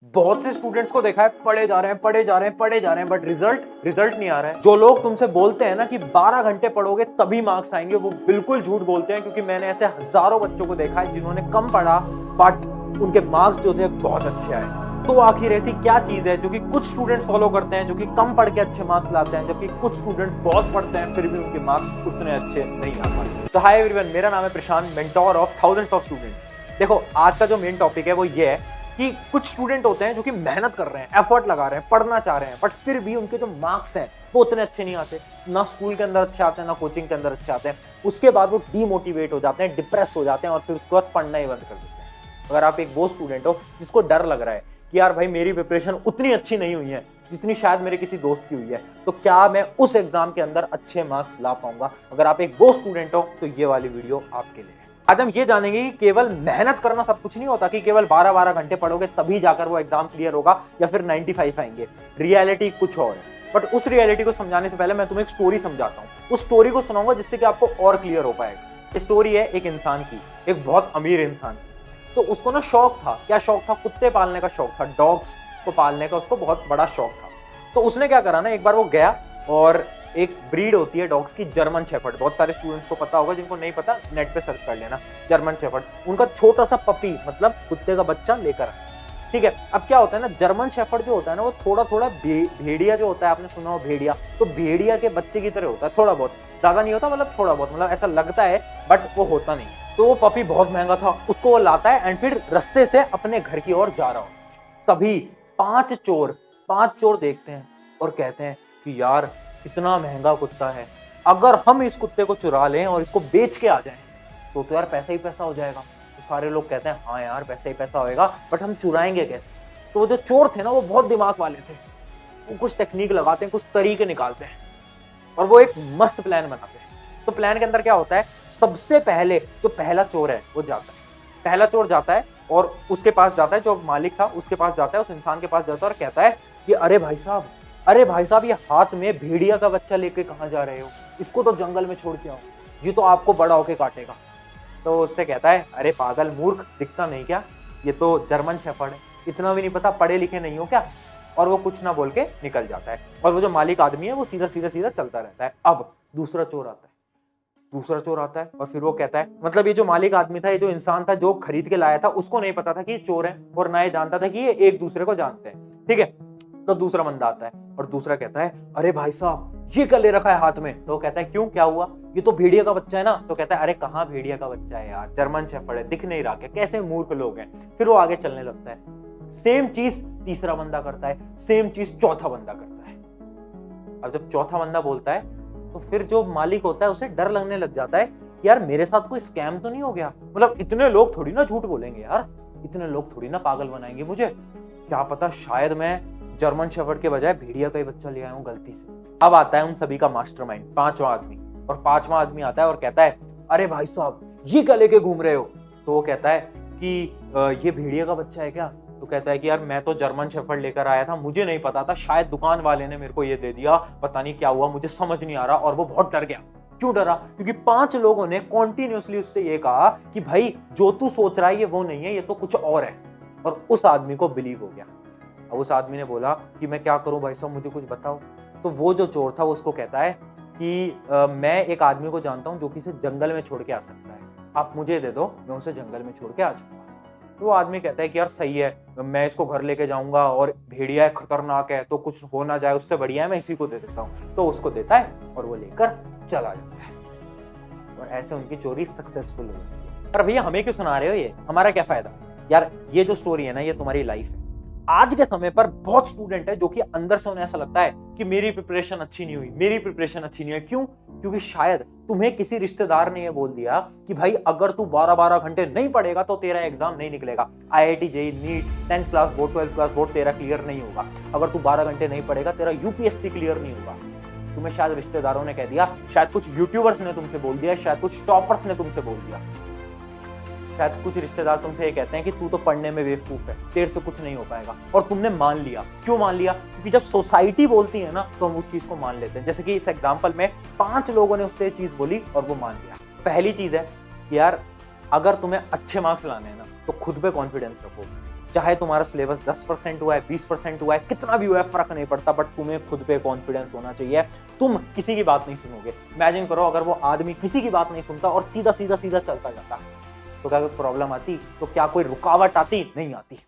बहुत से स्टूडेंट्स को देखा है पढ़े जा रहे हैं पढ़े जा रहे हैं पढ़े जा रहे हैं बट रिजल्ट नहीं आ रहा है। जो लोग तुमसे बोलते हैं ना कि 12 घंटे पढ़ोगे तभी मार्क्स आएंगे, वो बिल्कुल झूठ बोलते हैं, क्योंकि मैंने ऐसे हजारों बच्चों को देखा है जिन्होंने कम पढ़ा बट उनके मार्क्स जो थे बहुत अच्छे आए। तो आखिर ऐसी क्या चीज है जो कि कुछ स्टूडेंट्स फॉलो करते हैं, जो कि कम पढ़ के अच्छे मार्क्स लाते हैं, जबकि कुछ स्टूडेंट बहुत पढ़ते हैं फिर भी उनके मार्क्स उतने अच्छे नहीं आ पाते। तो हाय एवरीवन, मेरा नाम है Prashant, mentor of thousands of students. देखो, आज का जो मेन टॉपिक है वो ये है कि कुछ स्टूडेंट होते हैं जो कि मेहनत कर रहे हैं, एफर्ट लगा रहे हैं, पढ़ना चाह रहे हैं, बट फिर भी उनके जो मार्क्स हैं वो उतने अच्छे नहीं आते। ना स्कूल के अंदर अच्छे आते हैं, ना कोचिंग के अंदर अच्छे आते हैं। उसके बाद वो डीमोटिवेट हो जाते हैं, डिप्रेस हो जाते हैं और फिर उसके बाद पढ़ना ही बंद कर देते हैं। अगर आप एक वो स्टूडेंट हो जिसको डर लग रहा है कि यार भाई मेरी प्रिपरेशन उतनी अच्छी नहीं हुई है जितनी शायद मेरे किसी दोस्त की हुई है, तो क्या मैं उस एग्जाम के अंदर अच्छे मार्क्स ला पाऊंगा? अगर आप एक वो स्टूडेंट हो तो ये वाली वीडियो आपके लिए है। आज हम ये जानेंगे कि केवल मेहनत करना सब कुछ नहीं होता, कि केवल 12-12 घंटे पढ़ोगे तभी जाकर वो एग्जाम क्लियर होगा या फिर 95 आएंगे। रियलिटी कुछ और है। बट उस रियलिटी को समझाने से पहले मैं तुम्हें एक स्टोरी समझाता हूँ। उस स्टोरी को सुनाऊंगा जिससे कि आपको और क्लियर हो पाएगा। स्टोरी है एक इंसान की, एक बहुत अमीर इंसान की। तो उसको ना शौक था, क्या शौक था? कुत्ते पालने का शौक था, डॉग्स को पालने का उसको बहुत बड़ा शौक था। तो उसने क्या करा ना, एक बार वो गया और एक ब्रीड होती है डॉग्स की, जर्मन शेफर्ड। बहुत सारे स्टूडेंट्स को पता होगा, जिनको नहीं पता नेट पे सर्च कर लेना, जर्मन शेफर्ड। उनका छोटा सा पपी, मतलब कुत्ते का बच्चा लेकर आया। ठीक है, अब क्या होता है ना, जर्मन शेफर्ड जो होता है ना वो थोड़ा थोड़ा भेड़िया जो होता है, आपने सुना हो भेड़िया, तो भेड़िया के बच्चे की तरह होता है, थोड़ा बहुत, ज्यादा नहीं होता, मतलब थोड़ा बहुत, मतलब ऐसा लगता है बट वो होता नहीं। तो वो पपी बहुत महंगा था, उसको वो लाता है एंड फिर रास्ते से अपने घर की ओर जा रहा हो। तभी पांच चोर देखते हैं और कहते हैं कि यार इतना महंगा कुत्ता है, अगर हम इस कुत्ते को चुरा लें और इसको बेच के आ जाएं तो यार पैसा ही पैसा हो जाएगा। तो सारे लोग कहते हैं हाँ यार पैसा ही पैसा होएगा, बट हम चुराएंगे कैसे? तो वो जो चोर थे ना वो बहुत दिमाग वाले थे, वो कुछ टेक्निक लगाते हैं, कुछ तरीके निकालते हैं और वो एक मस्त प्लान बनाते हैं। तो प्लान के अंदर क्या होता है, सबसे पहले जो पहला चोर है वो जाता है, पहला चोर जाता है और उसके पास जाता है, जो मालिक था उसके पास जाता है, उस इंसान के पास जाता है और कहता है कि अरे भाई साहब ये हाथ में भेड़िया का बच्चा लेके कहाँ जा रहे हो? इसको तो जंगल में छोड़ के आओ, ये तो आपको बड़ा होके काटेगा। तो उससे कहता है अरे पागल मूर्ख, दिखता नहीं क्या, ये तो जर्मन शेफर्ड है, इतना भी नहीं पता, पढ़े लिखे नहीं हो क्या? और वो कुछ ना बोल के निकल जाता है और वो जो मालिक आदमी है वो सीधा चलता रहता है। अब दूसरा चोर आता है और फिर वो कहता है, मतलब ये जो मालिक आदमी था, ये जो इंसान था जो खरीद के लाया था, उसको नहीं पता था कि ये चोर है और ना ये जानता था कि ये एक दूसरे को जानते हैं। ठीक है, तो दूसरा बंदा आता है और दूसरा कहता है अरे भाई साहब ये क्या ले रखा है हाथ में? तो कहता है क्यों, क्या हुआ? ये तो भेड़िया का बच्चा है ना। तो कहता है अरे कहाँ भेड़िया का बच्चा है यार, जर्मन शेफर्ड है, दिख नहीं रहा क्या? कैसे मूर्ख लोग हैं। फिर वो आगे चलने लगता है, सेम चीज तीसरा बंदा करता है, सेम चीज चौथा बंदा करता है। अब जब चौथा बंदा बोलता है तो फिर जो मालिक होता है उसे डर लगने लग जाता है कि यार मेरे साथ कोई स्कैम तो नहीं हो गया, मतलब इतने लोग थोड़ी ना झूठ बोलेंगे यार, इतने लोग थोड़ी ना पागल बनाएंगे मुझे, क्या पता शायद मैं जर्मन शेफर्ड के बजाय भेड़िया का ही बच्चा ले आया हूं गलती से। अब आता है उन सभी का मास्टरमाइंड, पांचवा आदमी, और पांचवा आदमी आता है और कहता है अरे भाई साहब ये क्या लेके घूम रहे हो? तो वो कहता है कि ये भेड़िया का बच्चा है क्या? तो कहता है कि यार मैं तो जर्मन शेफर्ड लेकर आया था, मुझे नहीं पता था, शायद दुकान वाले ने मेरे को ये दे दिया, पता नहीं क्या हुआ, मुझे समझ नहीं आ रहा। और वो बहुत डर गया। क्यों डरा? क्योंकि 5 लोगों ने कॉन्टिन्यूसली उससे ये कहा कि भाई जो तू सोच रहा है ये वो नहीं है, ये तो कुछ और है। और उस आदमी को बिलीव हो गया। अब उस आदमी ने बोला कि मैं क्या करूं भाई साहब, मुझे कुछ बताओ। तो वो जो चोर था उसको कहता है कि मैं एक आदमी को जानता हूं जो कि इसे जंगल में छोड़ के आ सकता है, आप मुझे दे दो, मैं उसे जंगल में छोड़ के आ जाऊंगा। तो वो आदमी कहता है कि यार सही है, मैं इसको घर लेके जाऊंगा और भेड़िया खतरनाक है तो कुछ हो ना जाए, उससे बढ़िया है मैं इसी को दे देता हूँ। तो उसको देता है और वो लेकर चला जाता है और ऐसे उनकी चोरी सक्सेसफुल हो जाती है। पर भैया हमें क्यों सुना रहे हो ये, हमारा क्या फायदा? यार ये जो स्टोरी है ना ये तुम्हारी लाइफ है। आज के समय पर बहुत स्टूडेंट है जो कि अंदर से उन्हें ऐसा लगता है कि मेरी प्रिपरेशन अच्छी नहीं हुई, मेरी प्रिपरेशन अच्छी नहीं है। क्यों? क्योंकि शायद तुम्हें किसी रिश्तेदार ने ये बोल दिया कि भाई अगर तू 12-12 घंटे नहीं पढ़ेगा तो तेरा एग्जाम नहीं निकलेगा, IIT JEE NEET 10th class board 12th class board तेरा क्लियर नहीं होगा, अगर तू 12 घंटे नहीं पढ़ेगा तेरा UPSC क्लियर नहीं होगा। तुम्हें शायद रिश्तेदारों ने कह दिया, शायद कुछ यूट्यूबर्स ने तुमसे बोल दिया, शायद कुछ टॉपर्स ने तुमसे बोल दिया, शायद कुछ रिश्तेदार तुमसे ये कहते हैं कि तू तो पढ़ने में बेवकूफ है, तेरे से कुछ नहीं हो पाएगा, और तुमने मान लिया। क्यों मान लिया? क्योंकि जब सोसाइटी बोलती है ना तो हम उस चीज को मान लेते हैं। जैसे कि इस एग्जांपल में 5 लोगों ने उससे ये चीज बोली और वो मान लिया। पहली चीज है कि यार अगर तुम्हें अच्छे मार्क्स लाने हैं ना तो खुद पे कॉन्फिडेंस रखो। चाहे तुम्हारा सिलेबस 10% हुआ है, 20% हुआ है, कितना भी हुआ है, फर्क नहीं पड़ता, बट तुम्हें खुद पे कॉन्फिडेंस होना चाहिए। तुम किसी की बात नहीं सुनोगे। इमेजिन करो अगर वो आदमी किसी की बात नहीं सुनता और सीधा सीधा सीधा चलता जाता, तो क्या कोई प्रॉब्लम आती? तो क्या कोई रुकावट आती? नहीं आती।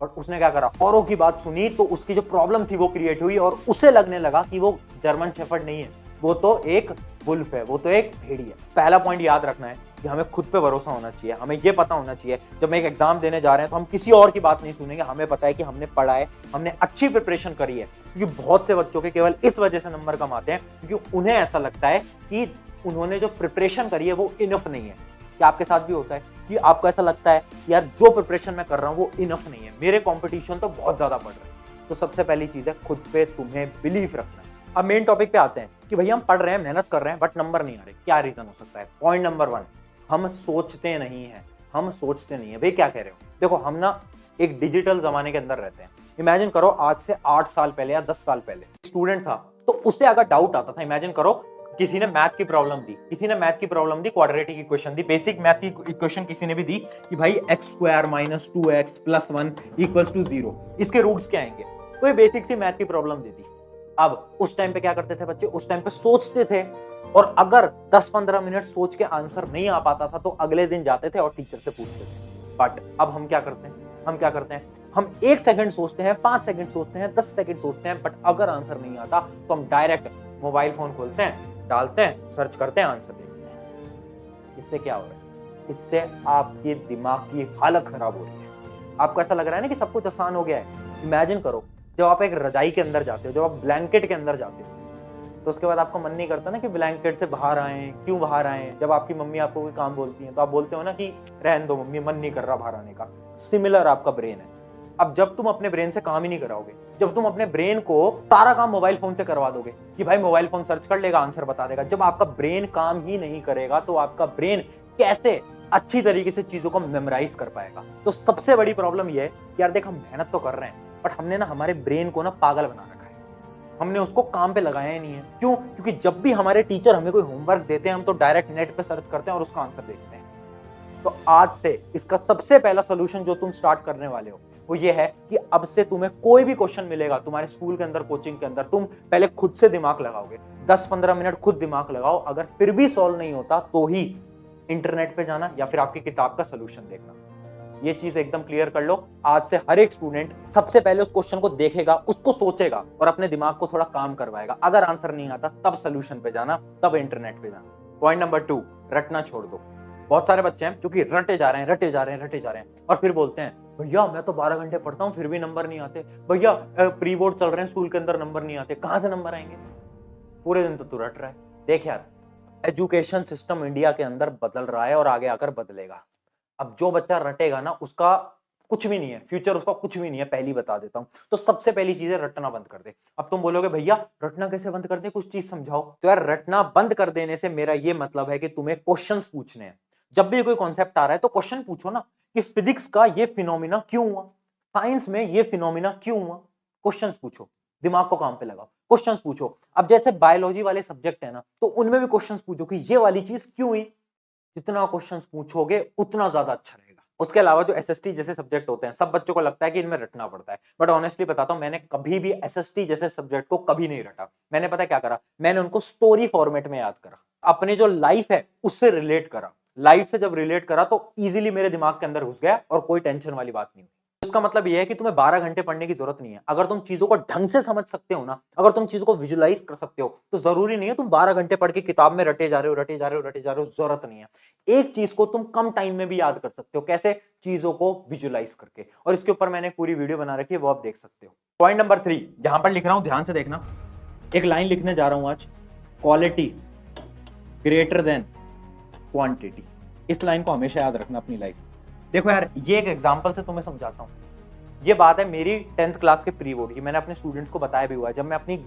और उसने क्या करा, औरों की बात सुनी, तो उसकी जो प्रॉब्लम थी वो क्रिएट हुई और उसे लगने लगा कि वो जर्मन शेफर्ड नहीं है, वो तो एक वुल्फ है, वो तो एक भेड़ी है। पहला पॉइंट याद रखना है कि हमें खुद पे भरोसा होना चाहिए। हमें ये पता होना चाहिए जब हम एक एग्जाम देने जा रहे हैं तो हम किसी और की बात नहीं सुनेंगे। हमें पता है कि हमने पढ़ा है, हमने अच्छी प्रिपरेशन करी है। क्योंकि बहुत से बच्चों के केवल इस वजह से नंबर कम आते हैं क्योंकि उन्हें ऐसा लगता है कि उन्होंने जो प्रिपरेशन करी है वो इनफ नहीं है। क्या आपके साथ भी होता है कि आपको ऐसा लगता है यार जो प्रिपरेशन मैं कर रहा हूं वो इनफ नहीं है, मेरे कंपटीशन तो बहुत ज्यादा बढ़ रहा है? तो सबसे पहली चीज है खुद पे तुम्हें बिलीव रखना। अब मेन टॉपिक पे आते हैं कि भैया हम पढ़ रहे हैं, मेहनत कर रहे हैं, बट नंबर नहीं आ रहे, क्या रीजन हो सकता है? पॉइंट नंबर 1, हम सोचते नहीं है। हम सोचते नहीं है। भाई क्या कह रहे हो? देखो हम ना एक डिजिटल जमाने के अंदर रहते हैं। इमेजिन करो आज से 8 साल पहले या 10 साल पहले स्टूडेंट था तो उससे अगर डाउट आता था, इमेजिन करो किसी ने मैथ की प्रॉब्लम दी, क्वाड्रेटिक इक्वेशन दी, बेसिक मैथ की इक्वेशन किसी ने भी दी कि भाई x² - 2x + 1 = 0, इसके रूट्स क्या आएंगे? तो ये बेसिक सी मैथ की प्रॉब्लम दे दी। अब उस टाइम पे क्या करते थे बच्चे? उस टाइम पे सोचते थे, और अगर 10-15 मिनट सोच के आंसर नहीं आ पाता था तो अगले दिन जाते थे और टीचर से पूछते थे। बट अब हम क्या करते हैं? हम 1 सेकंड सोचते हैं, 5 सेकंड सोचते हैं, 10 सेकंड सोचते हैं, बट अगर आंसर नहीं आता तो हम डायरेक्ट मोबाइल फोन खोलते हैं, डालते हैं, सर्च करते हैं, आंसर देखते हैं। इससे क्या हो रहा है? इससे आपके दिमाग की हालत खराब हो रही है। आपको ऐसा लग रहा है ना कि सब कुछ आसान हो गया है। इमेजिन करो जब आप एक रजाई के अंदर जाते हो, जब आप ब्लैंकेट के अंदर जाते हो, तो उसके बाद आपको मन नहीं करता ना कि ब्लैंकेट से बाहर आए? क्यों बाहर आए? जब आपकी मम्मी आपको कोई काम बोलती है तो आप बोलते हो ना कि रहने दो मम्मी, मन नहीं कर रहा बाहर आने का। सिमिलर आपका ब्रेन है। अब जब तुम अपने ब्रेन से काम ही नहीं कराओगे, जब तुम अपने ब्रेन को सारा काम मोबाइल फोन से करवा दोगे कि भाई मोबाइल फोन सर्च कर लेगा, आंसर बता देगा, जब आपका ब्रेन काम ही नहीं करेगा तो आपका ब्रेन कैसे अच्छी तरीके से चीजों को मेमोराइज कर पाएगा? तो सबसे बड़ी प्रॉब्लम यह है कि यार देख हम मेहनत तो कर रहे हैं बट हमने ना हमारे ब्रेन को ना पागल बना रखा है। हमने उसको काम पे लगाया ही नहीं है। क्यों? क्योंकि जब भी हमारे टीचर हमें कोई होमवर्क देते हैं हम तो डायरेक्ट नेट पे सर्च करते हैं और उसका आंसर देखते हैं। तो आज से इसका सबसे पहला सोल्यूशन जो तुम स्टार्ट करने वाले हो वो ये है कि अब से तुम्हें कोई भी क्वेश्चन मिलेगा तुम्हारे स्कूल के अंदर, कोचिंग के अंदर, तुम पहले खुद से दिमाग लगाओगे। 10-15 मिनट खुद दिमाग लगाओ। अगर फिर भी सॉल्व नहीं होता तो ही इंटरनेट पे जाना या फिर आपकी किताब का सोल्यूशन देखना। ये चीज एकदम क्लियर कर लो। आज से हर एक स्टूडेंट सबसे पहले उस क्वेश्चन को देखेगा, उसको सोचेगा और अपने दिमाग को थोड़ा काम करवाएगा। अगर आंसर नहीं आता तब सोल्यूशन पे जाना, तब इंटरनेट पे जाना। पॉइंट नंबर 2, रटना छोड़ दो। बहुत सारे बच्चे हैं जो कि रटे जा रहे हैं और फिर बोलते हैं भैया मैं तो 12 घंटे पढ़ता हूँ फिर भी नंबर नहीं आते, भैया प्री बोर्ड चल रहे हैं स्कूल के अंदर, नंबर नहीं आते। कहां से नंबर आएंगे? पूरे दिन तो तू रट रहा है। देख यार, एजुकेशन सिस्टम इंडिया के अंदर बदल रहा है और आगे आकर बदलेगा। अब जो बच्चा रटेगा ना उसका कुछ भी नहीं है, फ्यूचर उसका कुछ भी नहीं है, पहली बता देता हूं। तो सबसे पहली चीज है रटना बंद कर दे। अब तुम बोलोगे भैया रटना कैसे बंद कर दे, कुछ चीज समझाओ। तो यार रटना बंद कर देने से मेरा ये मतलब है कि तुम्हें क्वेश्चंस पूछने हैं। जब भी कोई कॉन्सेप्ट आ रहा है तो क्वेश्चन पूछो ना कि फिजिक्स का ये फिनोमिना क्यों हुआ, साइंस में ये फिनोमिना क्यों हुआ। क्वेश्चंस पूछो, दिमाग को काम पे लगाओ, क्वेश्चंस पूछो। अब जैसे बायोलॉजी वाले सब्जेक्ट है ना तो उनमें भी क्वेश्चंस पूछो कि ये वाली चीज क्यों हुई। जितना क्वेश्चंस पूछोगे उतना ज्यादा अच्छा रहेगा। उसके अलावा जो एसएसटी जैसे सब्जेक्ट होते हैं, सब बच्चों को लगता है कि इनमें रटना पड़ता है, बट ऑनेस्टली बताता हूं मैंने कभी भी एसएसटी जैसे सब्जेक्ट को कभी नहीं रटा। मैंने पता क्या करा, मैंने उनको स्टोरी फॉर्मेट में याद करा, अपनी जो लाइफ है उससे रिलेट करा। लाइफ से जब रिलेट करा तो इजीली मेरे दिमाग के अंदर घुस गया और कोई टेंशन वाली बात नहीं। इसका मतलब यह है कि तुम्हें 12 घंटे पढ़ने की जरूरत नहीं है। अगर तुम चीजों को ढंग से समझ सकते हो ना, अगर तुम चीजों को विजुलाइज कर सकते हो तो जरूरी नहीं है तुम 12 घंटे पढ़ के किताब में रटे जा रहे हो। जरूरत नहीं है। एक चीज को तुम कम टाइम में भी याद कर सकते हो। कैसे? चीजों को विजुलाइज करके। और इसके ऊपर मैंने पूरी वीडियो बना रखी है, वो आप देख सकते हो। पॉइंट नंबर 3 जहां पर लिख रहा हूं ध्यान से देखना। एक लाइन लिखने जा रहा हूं आज, क्वालिटी ग्रेटर देन क्वांटिटी। इस लाइन को हमेशा याद रखना अपनी लाइफ। देखो यार, ये एक एग्जांपल से तुम्हें समझाता हूं। ये बात है मेरी 10th क्लास के प्री बोर्ड की। मैंने अपने स्टूडेंट्स को बताया भी हुआ है। जब मैं अपनी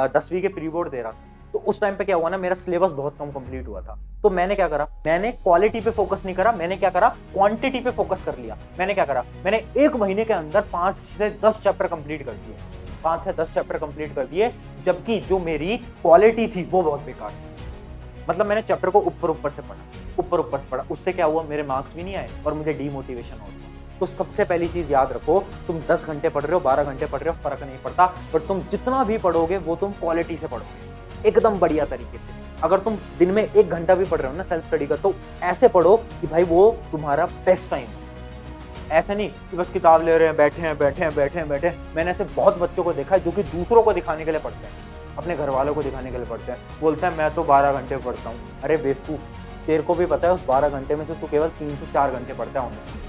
10वीं के प्री बोर्ड दे रहा था तो उस टाइम पे क्या हुआ ना, मेरा सिलेबस बहुत कम कंप्लीट हुआ था। तो मैंने क्या करा, मैंने क्वालिटी पे फोकस नहीं करा, मैंने क्या करा, क्वांटिटी पे फोकस कर लिया। मैंने क्या करा, मैंने 1 महीने के अंदर 5 से 10 चैप्टर कंप्लीट कर दिए। 5 से 10 चैप्टर कंप्लीट कर दिए, जबकि जो मेरी क्वालिटी थी वो बहुत बेकार थी। मतलब मैंने चैप्टर को ऊपर ऊपर से पढ़ा। उससे क्या हुआ, मेरे मार्क्स भी नहीं आए और मुझे डीमोटिवेशन हो गया। तो सबसे पहली चीज याद रखो, तुम 10 घंटे पढ़ रहे हो, 12 घंटे पढ़ रहे हो, फर्क नहीं पड़ता, बट तुम जितना भी पढ़ोगे वो तुम क्वालिटी से पढ़ोगे, एकदम बढ़िया तरीके से। अगर तुम दिन में 1 घंटा भी पढ़ रहे हो ना सेल्फ स्टडी का, तो ऐसे पढ़ो कि भाई वो तुम्हारा बेस्ट टाइम है। ऐसा नहीं कि बस किताब ले रहे हैं, बैठे हैं बैठे हैं बैठे हैं बैठे हैं। मैंने ऐसे बहुत बच्चों को देखा है जो कि दूसरों को दिखाने के लिए पढ़ते हैं, अपने घर वालों को दिखाने के लिए पढ़ते हैं। बोलते हैं मैं तो 12 घंटे पढ़ता हूँ। अरे बेवकूफ, तेरे को भी पता है उस 12 घंटे में से तू केवल 3 से 4 घंटे पढ़ता है ऑनलाइन।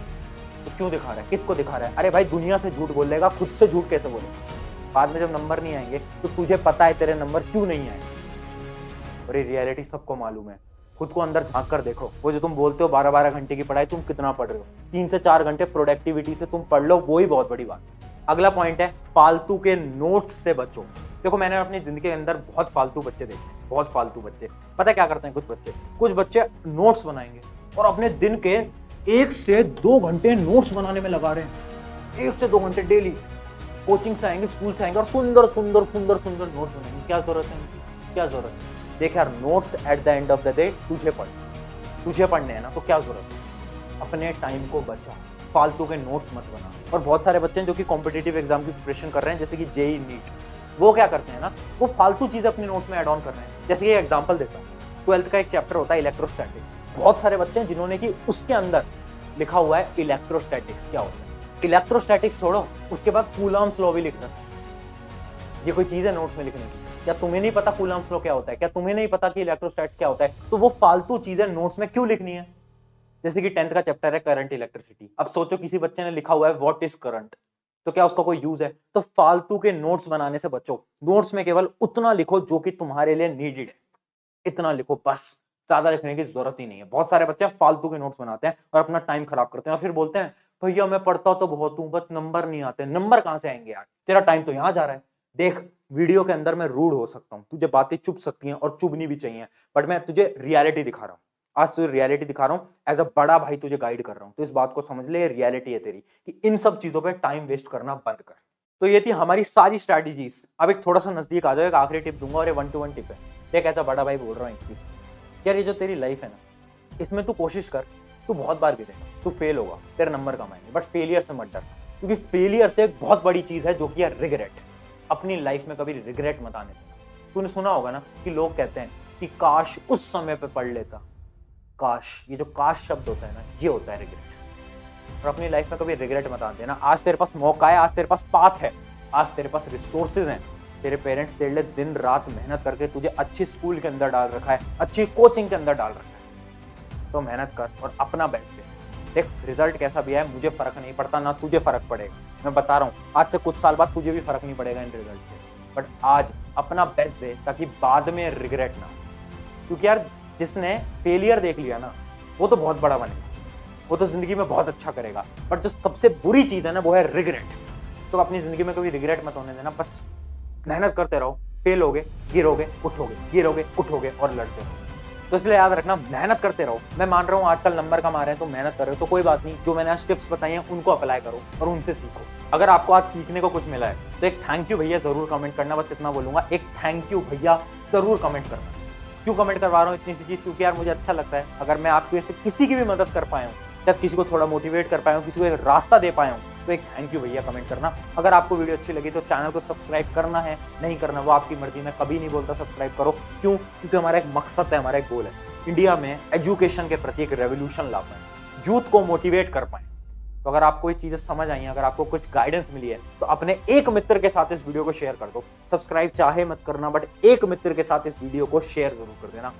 तो क्यों दिखा रहा है, किसको दिखा रहा है? अरे भाई दुनिया से झूठ बोल लेगा, खुद से झूठ कैसे बोलेगा? बाद में जब नंबर नहीं आएंगे तो तुझे पता है तेरे नंबर क्यों नहीं आए। और ये रियलिटी सबको मालूम है। खुद को अंदर झांक कर देखो, वो जो तुम बोलते हो 12-12 घंटे की पढ़ाई, तुम कितना पढ़ रहे हो? 3 से 4 घंटे प्रोडक्टिविटी से तुम पढ़ लो, वो ही बहुत बड़ी बात है। अगला पॉइंट है फालतू के नोट्स से बचो। देखो मैंने अपनी जिंदगी के अंदर बहुत फालतू बच्चे देखे, बहुत फालतू बच्चे। पता है क्या करते हैं कुछ बच्चे नोट्स बनाएंगे और अपने दिन के 1 से 2 घंटे नोट्स बनाने में लगा रहे हैं। 1 से 2 घंटे डेली कोचिंग से आएंगे, स्कूल से आएंगे और सुंदर सुंदर सुंदर सुंदर नोट्स बनाएंगे। क्या जरूरत है, क्या जरूरत है? देख यार, notes at the end of the day तुझे पढ़ने हैं ना, तो क्या जरूरत है? अपने टाइम को बचा, फालतू के नोट्स मत बना। और बहुत सारे बच्चे हैं जो कि कॉम्पिटिटिव एग्जाम की प्रिपरेशन कर रहे हैं, जैसे कि जेई नीट, वो क्या करते हैं ना, वो फालतू चीजें अपने नोट्स में ऐड ऑन कर रहे हैं। जैसे कि एग्जांपल देता हूँ, 12th का एक चैप्टर होता है इलेक्ट्रोस्टैटिक्स। बहुत सारे बच्चे हैं जिन्होंने कि उसके अंदर लिखा हुआ है इलेक्ट्रोस्टैटिक्स क्या होता है। इलेक्ट्रोस्टैटिक्स छोड़ो, उसके बाद कूलम्ब्स लॉ भी लिख सकते हैं। ये कोई चीज है नोट्स में लिखने की? क्या तुम्हें नहीं पता कूलम्ब्स लॉ क्या होता है? क्या तुम्हें नहीं पता कि इलेक्ट्रोस्टैट्स क्या होता है? तो वो फालतू चीजें नोट्स में क्यों लिखनी है? जैसे कि 10th का चैप्टर है करंट इलेक्ट्रिसिटी। अब सोचो किसी बच्चे ने लिखा हुआ है व्हाट इज करंट, तो क्या उसका कोई यूज है? तो फालतू के नोट्स बनाने से बचो। नोट्स में केवल उतना लिखो जो कि तुम्हारे लिए नीडेड है, इतना लिखो बस, ज्यादा लिखने की जरूरत ही नहीं है। बहुत सारे बच्चे फालतू के नोट्स बनाते हैं और अपना टाइम खराब करते हैं और फिर बोलते हैं भैया मैं पढ़ता तो बहुत हूं, बस नंबर नहीं आते। नंबर कहां से आएंगे यार, तेरा टाइम तो यहां जा रहा है। देख, वीडियो के अंदर मैं रूड हो सकता हूँ, तुझे बातें चुभ सकती हैं और चुभनी भी चाहिए, बट मैं तुझे रियलिटी दिखा रहा हूँ। आज तुझे रियलिटी दिखा रहा हूँ, एज अ बड़ा भाई तुझे गाइड कर रहा हूँ। तो इस बात को समझ ले, रियलिटी है तेरी कि इन सब चीजों पे टाइम वेस्ट करना बंद कर। तो ये थी हमारी सारी स्ट्रैटेजीज। अब एक थोड़ा सा नजदीक आ जाओ, एक आखिरी टिप दूंगा और ये 1-to-1 टिप है। देख एज अ बड़ा भाई बोल रहा हूँ एक चीज, यार ये जो तेरी लाइफ है ना, इसमें तू कोशिश कर, तू बहुत बार गिरेगा, तू फेल होगा, तेरे नंबर कम आएंगे, बट फेलियर से मत डर, क्योंकि फेलियर से एक बहुत बड़ी चीज है जो कि है रिग्रेट। अपनी लाइफ में कभी रिग्रेट मत आने देना। तूने सुना होगा ना कि लोग कहते हैं कि काश उस समय पे पढ़ लेता। काश, ये जो काश शब्द होता है ना, ये होता है रिग्रेट। और अपनी लाइफ में कभी रिग्रेट मत आने देना। आज तेरे पास मौका है, आज तेरे पास पाथ है, आज तेरे पास रिसोर्सेज हैं। तेरे पेरेंट्स तेरे लिए दिन रात मेहनत करके तुझे अच्छी स्कूल के अंदर डाल रखा है, अच्छी कोचिंग के अंदर डाल रखा है। तो मेहनत कर और अपना बेस्ट दे। देख, रिजल्ट कैसा भी है मुझे फर्क नहीं पड़ता, ना तुझे फर्क पड़ेगा। मैं बता रहा हूँ, आज से कुछ साल बाद तुझे भी फर्क नहीं पड़ेगा इन रिजल्ट से, बट आज अपना बेस्ट दे ताकि बाद में रिग्रेट ना हो। क्योंकि यार जिसने फेलियर देख लिया ना, वो तो बहुत बड़ा बनेगा, वो तो जिंदगी में बहुत अच्छा करेगा। बट जो सबसे बुरी चीज है ना, वो है रिग्रेट। तो अपनी जिंदगी में कभी रिग्रेट मत होने देना, बस मेहनत करते रहो। फेल होगे, गिरोगे, उठोगे, गिरोगे, उठोगे और लड़ते रहो। तो इसलिए याद रखना, मेहनत करते रहो। मैं मान रहा हूँ आजकल नंबर कम आ रहे हैं तो मेहनत कर रहे हो, तो कोई बात नहीं। जो मैंने आज टिप्स बताई हैं उनको अप्लाई करो और उनसे सीखो। अगर आपको आज सीखने को कुछ मिला है तो एक थैंक यू भैया जरूर कमेंट करना। बस इतना बोलूंगा, एक थैंक यू भैया जरूर कमेंट करना। क्यों कमेंट करवा रहा हूँ इतनी सी चीज? क्योंकि यार मुझे अच्छा लगता है अगर मैं आपको ऐसे किसी की भी मदद कर पाया हूँ, जब किसी को थोड़ा मोटिवेट कर पाया हूँ, किसी को एक रास्ता दे पाया हूँ, तो एक थैंक यू भैया कमेंट करना। अगर आपको वीडियो अच्छी लगी तो चैनल को सब्सक्राइब करना है, नहीं करना वो आपकी मर्जी। मैं कभी नहीं बोलता सब्सक्राइब करो, क्यों? क्योंकि हमारा एक मकसद है, हमारा एक गोल है, इंडिया में एजुकेशन के प्रति एक रेवोल्यूशन ला पाए, यूथ को मोटिवेट कर पाए। तो अगर आपको ये चीजें समझ आई हैं, अगर आपको कुछ गाइडेंस मिली है, तो अपने एक मित्र के साथ इस वीडियो को शेयर कर दो। सब्सक्राइब चाहे मत करना, बट एक मित्र के साथ इस वीडियो को शेयर जरूर कर देना।